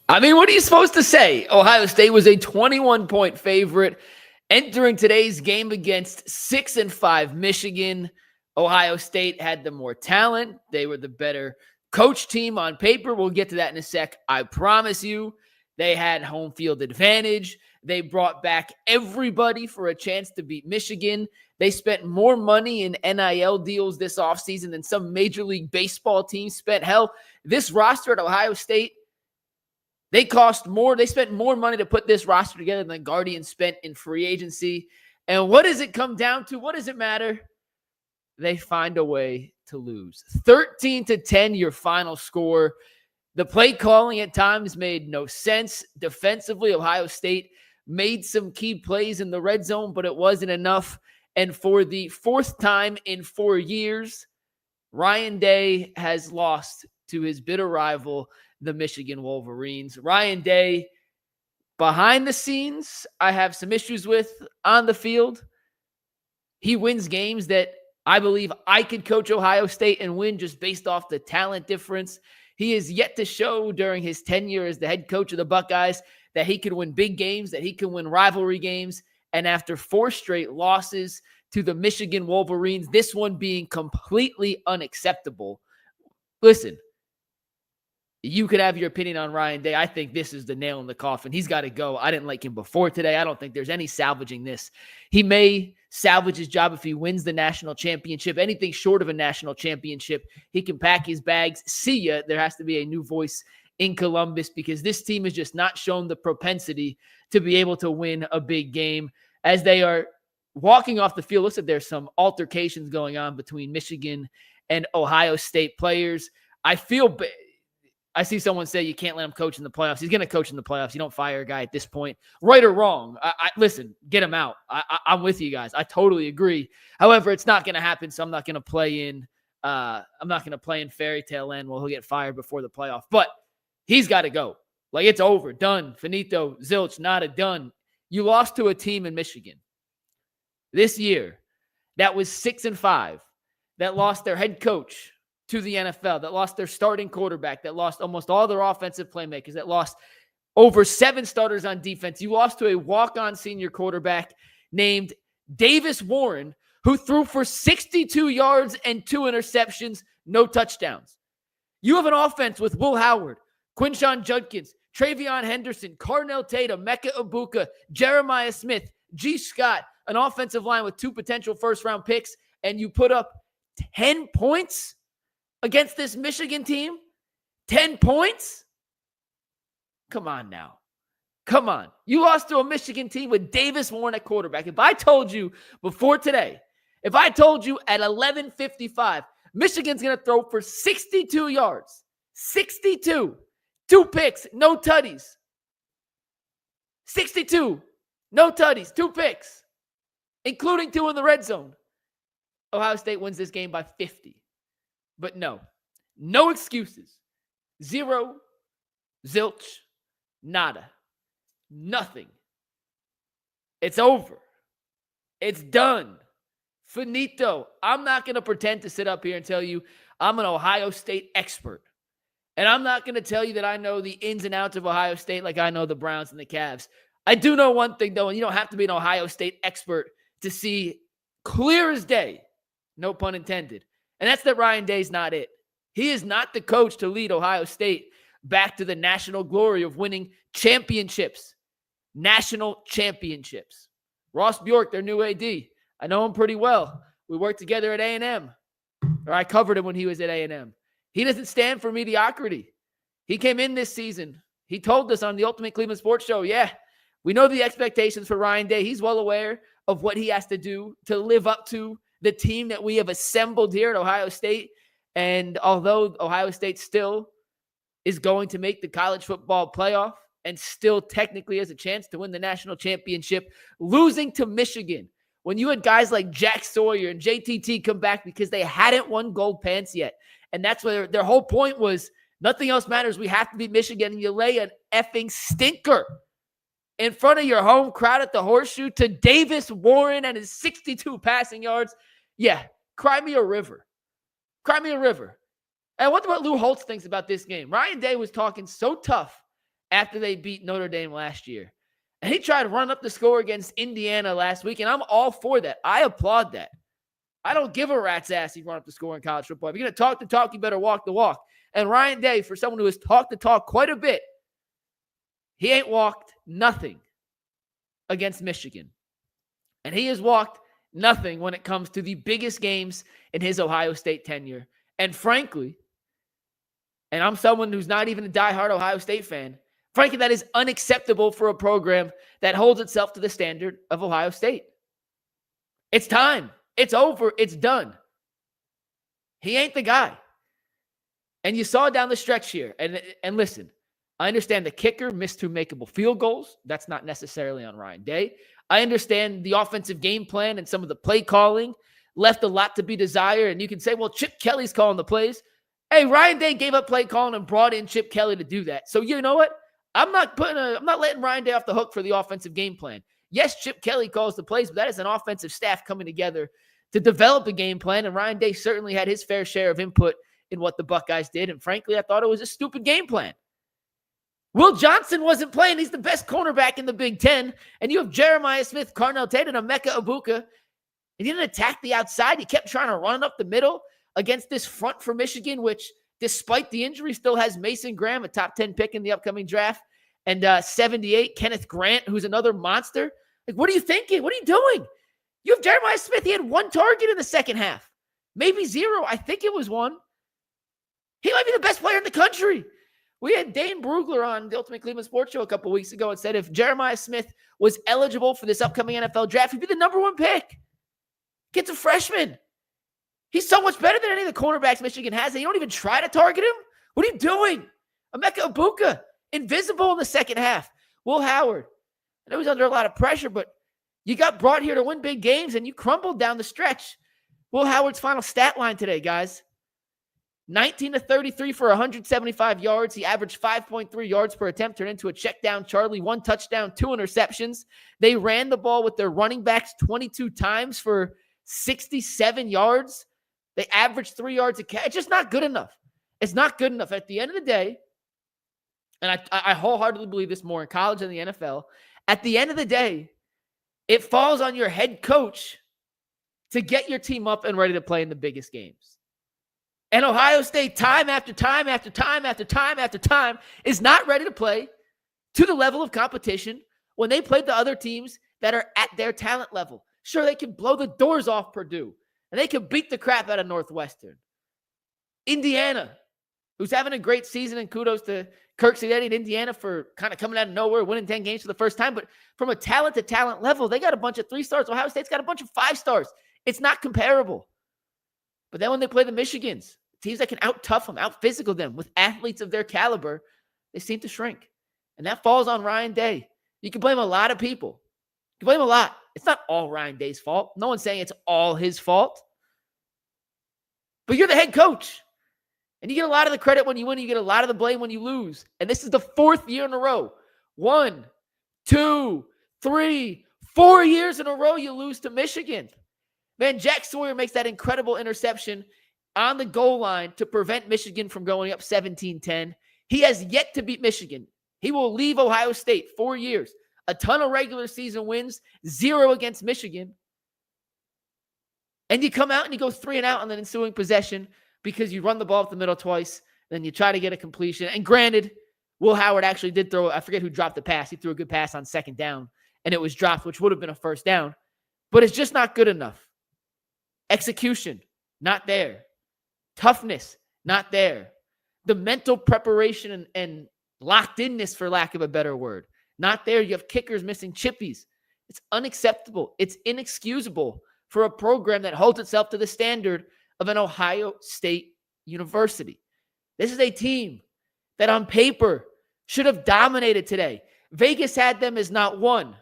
I mean, what are you supposed to say? Ohio State was a 21-point favorite entering today's game against 6-5 Michigan. Ohio State had the more talent. They were the better coach team on paper. We'll get to that in a sec. I promise you, they had home field advantage. They brought back everybody for a chance to beat Michigan. They spent more money in NIL deals this offseason than some Major League Baseball teams spent. Hell, this roster at Ohio State, they cost more. They spent more money to put this roster together than the Guardians spent in free agency. And what does it come down to? What does it matter? They find a way to lose. 13-10, your final score. The play calling at times made no sense. Defensively, Ohio State made some key plays in the red zone, but it wasn't enough. And for the fourth time in 4 years, Ryan Day has lost to his bitter rival, the Michigan Wolverines. Ryan Day, behind the scenes, I have some issues with. On the field, he wins games that I believe I could coach Ohio State and win just based off the talent difference. He is yet to show during his tenure as the head coach of the Buckeyes that he can win big games, that he can win rivalry games. And after 4 straight losses to the Michigan Wolverines, this one being completely unacceptable. Listen, you could have your opinion on Ryan Day. I think this is the nail in the coffin. He's got to go. I didn't like him before today. I don't think there's any salvaging this. He may salvage his job if he wins the national championship. Anything short of a national championship, he can pack his bags. See ya. There has to be a new voice in Columbus because this team has just not shown the propensity to be able to win a big game. As they are walking off the field, looks like there's some altercations going on between Michigan and Ohio State players. I see someone say you can't let him coach in the playoffs. He's going to coach in the playoffs. You don't fire a guy at this point. Right or wrong, listen, get him out. I'm with you guys. I totally agree. However, it's not going to happen, so I'm not going to play in fairy tale land where he'll get fired before the playoff. But he's got to go. Like, it's over. Done. Finito. Zilch. Nada. Done. You lost to a team in Michigan this year that was 6-5, that lost their head coach to the NFL, that lost their starting quarterback, that lost almost all their offensive playmakers, that lost over 7 starters on defense. You lost to a walk-on senior quarterback named Davis Warren, who threw for 62 yards and 2 interceptions, no touchdowns. You have an offense with Will Howard, Quinshon Judkins, Travion Henderson, Carnell Tatum, Mecca Ibuka, Jeremiah Smith, G. Scott, an offensive line with 2 potential first-round picks, and you put up 10 points against this Michigan team? 10 points? Come on now. Come on. You lost to a Michigan team with Davis Warren at quarterback. If I told you before today, if I told you at 11:55, Michigan's going to throw for 62 yards, 62, 2 picks, no tutties. 62, no tutties, 2 picks, including 2 in the red zone. Ohio State wins this game by 50. But no excuses. 0, zilch, nada, nothing. It's over. It's done. Finito. I'm not going to pretend to sit up here and tell you I'm an Ohio State expert. And I'm not going to tell you that I know the ins and outs of Ohio State like I know the Browns and the Cavs. I do know one thing, though, and you don't have to be an Ohio State expert to see clear as day, no pun intended, and that's that Ryan Day's not it. He is not the coach to lead Ohio State back to the national glory of winning championships. National championships. Ross Bjork, their new AD. I know him pretty well. We worked together at A&M. Or I covered him when he was at A&M. He doesn't stand for mediocrity. He came in this season. He told us on the Ultimate Cleveland Sports Show, yeah, we know the expectations for Ryan Day. He's well aware of what he has to do to live up to the team that we have assembled here at Ohio State. And although Ohio State still is going to make the college football playoff and still technically has a chance to win the national championship, losing to Michigan when you had guys like Jack Sawyer and JTT come back because they hadn't won gold pants yet. And that's where their whole point was, nothing else matters. We have to beat Michigan, and you lay an effing stinker in front of your home crowd at the Horseshoe to Davis Warren and his 62 passing yards. Yeah, cry me a river. Cry me a river. And what Lou Holtz thinks about this game. Ryan Day was talking so tough after they beat Notre Dame last year. And he tried to run up the score against Indiana last week, and I'm all for that. I applaud that. I don't give a rat's ass if you run up the score in college football. If you're going to talk the talk, you better walk the walk. And Ryan Day, for someone who has talked the talk quite a bit, he ain't walked nothing against Michigan. And he has walked nothing when it comes to the biggest games in his Ohio State tenure. And frankly, and I'm someone who's not even a diehard Ohio State fan, frankly, that is unacceptable for a program that holds itself to the standard of Ohio State. It's time. It's over. It's done. He ain't the guy. And you saw down the stretch here. And listen, I understand the kicker missed 2 makeable field goals. That's not necessarily on Ryan Day. I understand the offensive game plan and some of the play calling left a lot to be desired. And you can say, well, Chip Kelly's calling the plays. Hey, Ryan Day gave up play calling and brought in Chip Kelly to do that. So you know what? I'm not letting Ryan Day off the hook for the offensive game plan. Yes, Chip Kelly calls the plays, but that is an offensive staff coming together to develop a game plan. And Ryan Day certainly had his fair share of input in what the Buckeyes did. And frankly, I thought it was a stupid game plan. Will Johnson wasn't playing. He's the best cornerback in the Big Ten. And you have Jeremiah Smith, Carnell Tate, and Emeka Ibuka. And you didn't attack the outside. You kept trying to run it up the middle against this front for Michigan, which, despite the injury, still has Mason Graham, a top 10 pick in the upcoming draft, and 78, Kenneth Grant, who's another monster. Like, what are you thinking? What are you doing? You have Jeremiah Smith. He had 1 target in the second half. Maybe 0. I think it was 1. He might be the best player in the country. We had Dane Brugler on the Ultimate Cleveland Sports Show a couple weeks ago and said if Jeremiah Smith was eligible for this upcoming NFL draft, he'd be the number 1 pick. Kid's a freshman. He's so much better than any of the cornerbacks Michigan has, and you don't even try to target him? What are you doing? Emeka Ibuka, invisible in the second half. Will Howard, I know he's under a lot of pressure, but you got brought here to win big games, and you crumbled down the stretch. Will Howard's final stat line today, guys. 19 to 33 for 175 yards. He averaged 5.3 yards per attempt, turned into a check down Charlie, 1 touchdown, 2 interceptions. They ran the ball with their running backs 22 times for 67 yards. They averaged 3 yards a catch. It's just not good enough. It's not good enough. At the end of the day, and I wholeheartedly believe this more in college than the NFL, at the end of the day, it falls on your head coach to get your team up and ready to play in the biggest games. And Ohio State, time after time after time after time after time, is not ready to play to the level of competition when they played the other teams that are at their talent level. Sure, they can blow the doors off Purdue, and they can beat the crap out of Northwestern. Indiana, who's having a great season, and kudos to Kirk Ciletti in Indiana for kind of coming out of nowhere, winning 10 games for the first time. But from a talent to talent level, they got a bunch of 3 stars. Ohio State's got a bunch of 5 stars. It's not comparable. But then when they play the Michigans, teams that can out-tough them, out-physical them with athletes of their caliber, they seem to shrink. And that falls on Ryan Day. You can blame a lot of people. You can blame a lot. It's not all Ryan Day's fault. No one's saying it's all his fault. But you're the head coach. And you get a lot of the credit when you win. You get a lot of the blame when you lose. And this is the 4th year in a row. 1, 2, 3, 4 years in a row you lose to Michigan. Man, Jack Sawyer makes that incredible interception on the goal line to prevent Michigan from going up 17-10. He has yet to beat Michigan. He will leave Ohio State 4 years. A ton of regular season wins, 0 against Michigan. And you come out and you go 3 and out on the ensuing possession because you run the ball up the middle twice, then you try to get a completion. And granted, Will Howard actually did throw, I forget who dropped the pass. He threw a good pass on 2nd down, and it was dropped, which would have been a 1st down. But it's just not good enough. Execution, not there. Toughness, not there. The mental preparation and locked-inness, for lack of a better word, not there. You have kickers missing chippies. It's unacceptable. It's inexcusable for a program that holds itself to the standard of an Ohio State University. This is a team that on paper should have dominated today. Vegas had them as not 1,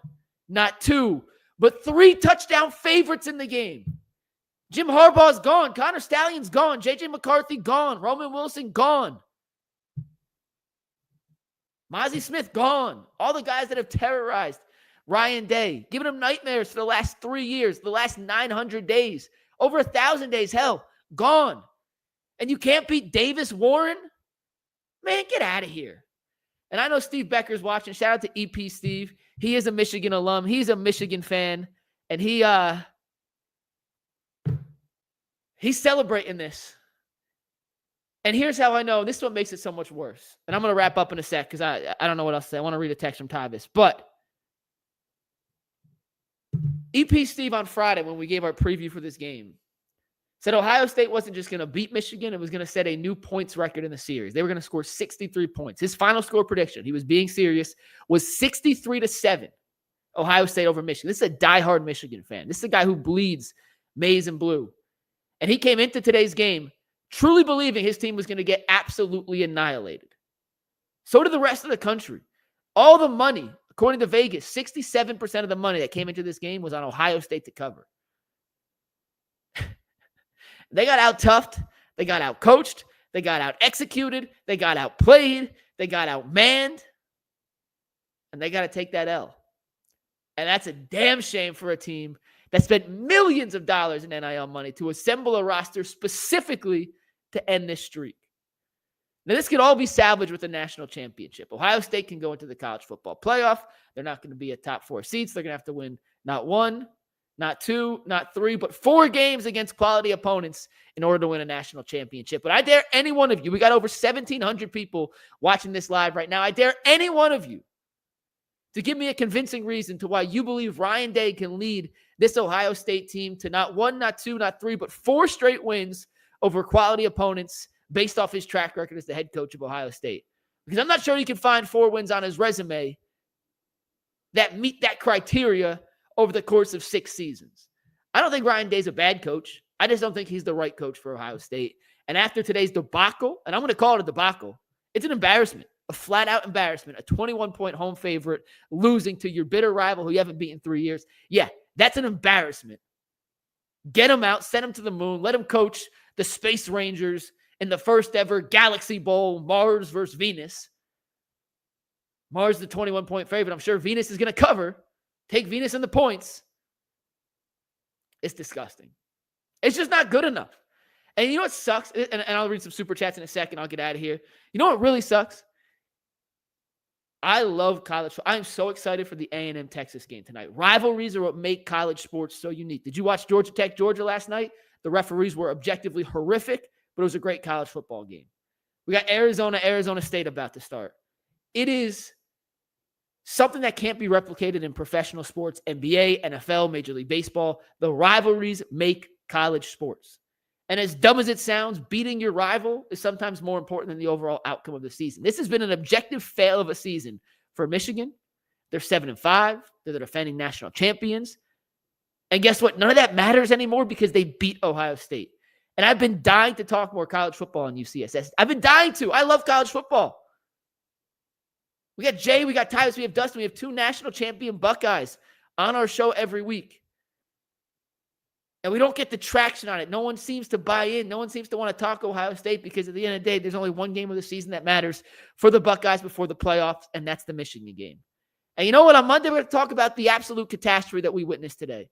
not 2, but 3 touchdown favorites in the game. Jim Harbaugh's gone. Connor Stallion's gone. J.J. McCarthy gone. Roman Wilson gone. Mozzie Smith gone. All the guys that have terrorized Ryan Day, giving him nightmares for the last 3 years, the last 900 days, over 1,000 days, hell, gone. And you can't beat Davis Warren? Man, get out of here. And I know Steve Becker's watching. Shout out to EP Steve. He is a Michigan alum. He's a Michigan fan. And he's celebrating this. And here's how I know. This is what makes it so much worse. And I'm going to wrap up in a sec because I don't know what else to say. I want to read a text from Tyvis. But EP Steve on Friday, when we gave our preview for this game, said Ohio State wasn't just going to beat Michigan. It was going to set a new points record in the series. They were going to score 63 points. His final score prediction, he was being serious, was 63-7. Ohio State over Michigan. This is a diehard Michigan fan. This is a guy who bleeds maize and blue. And he came into today's game truly believing his team was going to get absolutely annihilated. So did the rest of the country. All the money, according to Vegas, 67% of the money that came into this game was on Ohio State to cover. They got out-toughed. They got out-coached. They got out-executed. They got outplayed. They got outmanned. And they got to take that L. And that's a damn shame for a team that spent millions of dollars in NIL money to assemble a roster specifically to end this streak. Now, this could all be salvaged with a national championship. Ohio State can go into the college football playoff. They're not going to be a top 4 seeds. They're going to have to win not 1, not 2, not 3, but 4 games against quality opponents in order to win a national championship. But I dare any one of you, we got over 1,700 people watching this live right now. I dare any one of you to give me a convincing reason to why you believe Ryan Day can lead this Ohio State team to not 1, not 2, not 3, but 4 straight wins over quality opponents based off his track record as the head coach of Ohio State. Because I'm not sure he can find 4 wins on his resume that meet that criteria over the course of 6 seasons. I don't think Ryan Day's a bad coach. I just don't think he's the right coach for Ohio State. And after today's debacle, and I'm going to call it a debacle, it's an embarrassment. A flat-out embarrassment, a 21-point home favorite, losing to your bitter rival who you haven't beaten in 3 years. Yeah, that's an embarrassment. Get him out, send him to the moon, let him coach the Space Rangers in the first ever Galaxy Bowl, Mars versus Venus. Mars the 21-point favorite. I'm sure Venus is going to cover. Take Venus in the points. It's disgusting. It's just not good enough. And you know what sucks? And I'll read some super chats in a second. I'll get out of here. You know what really sucks? I love college. I'm so excited for the A&M Texas game tonight. Rivalries are what make college sports so unique. Did you watch Georgia Tech, Georgia last night? The referees were objectively horrific, but it was a great college football game. We got Arizona State about to start. It is something that can't be replicated in professional sports, NBA, NFL, Major League Baseball. The rivalries make college sports. And as dumb as it sounds, beating your rival is sometimes more important than the overall outcome of the season. This has been an objective fail of a season for Michigan. They're 7-5. They're the defending national champions. And guess what? None of that matters anymore because they beat Ohio State. And I've been dying to talk more college football on UCSS. I've been dying to. I love college football. We got Jay, we got Tyus, we have Dustin. We have 2 national champion Buckeyes on our show every week. And we don't get the traction on it. No one seems to buy in. No one seems to want to talk Ohio State because at the end of the day, there's only one game of the season that matters for the Buckeyes before the playoffs, and that's the Michigan game. And you know what? On Monday, we're going to talk about the absolute catastrophe that we witnessed today.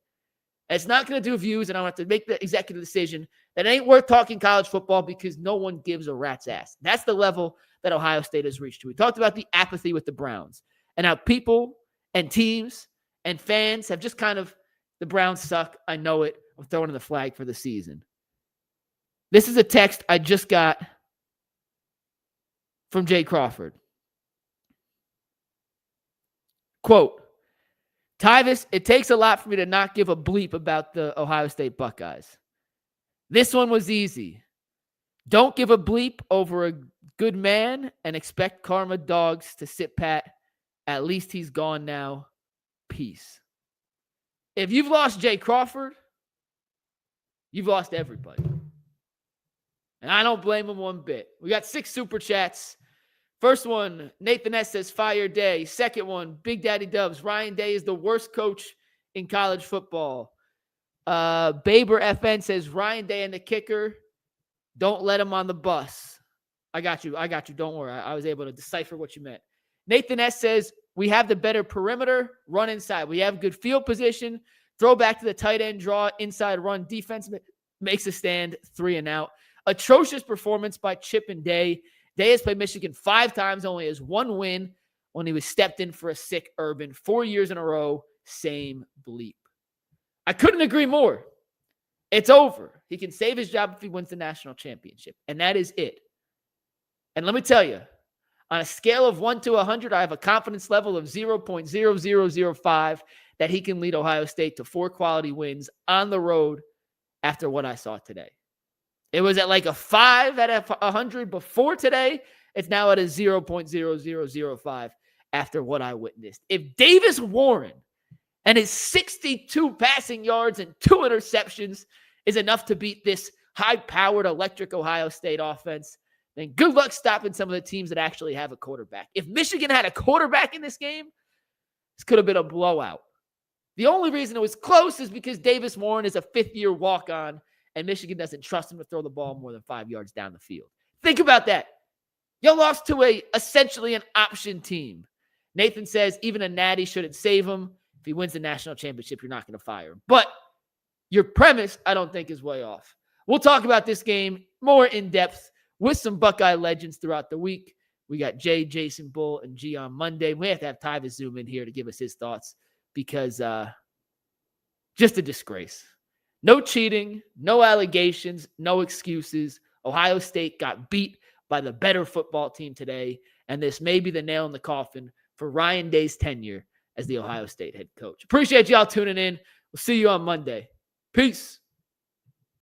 And it's not going to do views, and I have to make the executive decision that it ain't worth talking college football because no one gives a rat's ass. That's the level that Ohio State has reached to. We talked about the apathy with the Browns and how people and teams and fans have just kind of, the Browns suck. I know it. I'm throwing in the flag for the season. This is a text I just got from Jay Crawford. Quote, Tyvis, it takes a lot for me to not give a bleep about the Ohio State Buckeyes. This one was easy. Don't give a bleep over a good man and expect karma dogs to sit pat. At least he's gone now. Peace. If you've lost Jay Crawford, you've lost everybody. And I don't blame him one bit. We got 6 super chats. First one, Nathan S. says, fire Day. Second one, Big Daddy Dubs. Ryan Day is the worst coach in college football. Baber FN says, Ryan Day and the kicker, don't let him on the bus. I got you. Don't worry. I was able to decipher what you meant. Nathan S. says, we have the better perimeter, run inside. We have good field position. Throw back to the tight end, draw, inside run. Defense makes a stand, 3 and out. Atrocious performance by Chip and Day. Day has played Michigan 5 times, only has 1 win when he was stepped in for a sick Urban. 4 years in a row, same bleep. I couldn't agree more. It's over. He can save his job if he wins the national championship. And that is it. And let me tell you, on a scale of 1 to 100, I have a confidence level of 0.0005 that he can lead Ohio State to 4 quality wins on the road after what I saw today. It was at like a 5 out of 100 before today. It's now at a 0.0005 after what I witnessed. If Davis Warren and his 62 passing yards and 2 interceptions is enough to beat this high-powered electric Ohio State offense, then good luck stopping some of the teams that actually have a quarterback. If Michigan had a quarterback in this game, this could have been a blowout. The only reason it was close is because Davis Warren is a 5th-year walk-on, and Michigan doesn't trust him to throw the ball more than 5 yards down the field. Think about that. You lost to essentially an option team. Nathan says even a natty shouldn't save him. If he wins the national championship, you're not going to fire him. But your premise, I don't think, is way off. We'll talk about this game more in depth with some Buckeye legends throughout the week. We got Jay, Jason, Bull, and G on Monday. We have to have Tyvis zoom in here to give us his thoughts because just a disgrace. No cheating, no allegations, no excuses. Ohio State got beat by the better football team today, and this may be the nail in the coffin for Ryan Day's tenure as the Ohio State head coach. Appreciate y'all tuning in. We'll see you on Monday. Peace.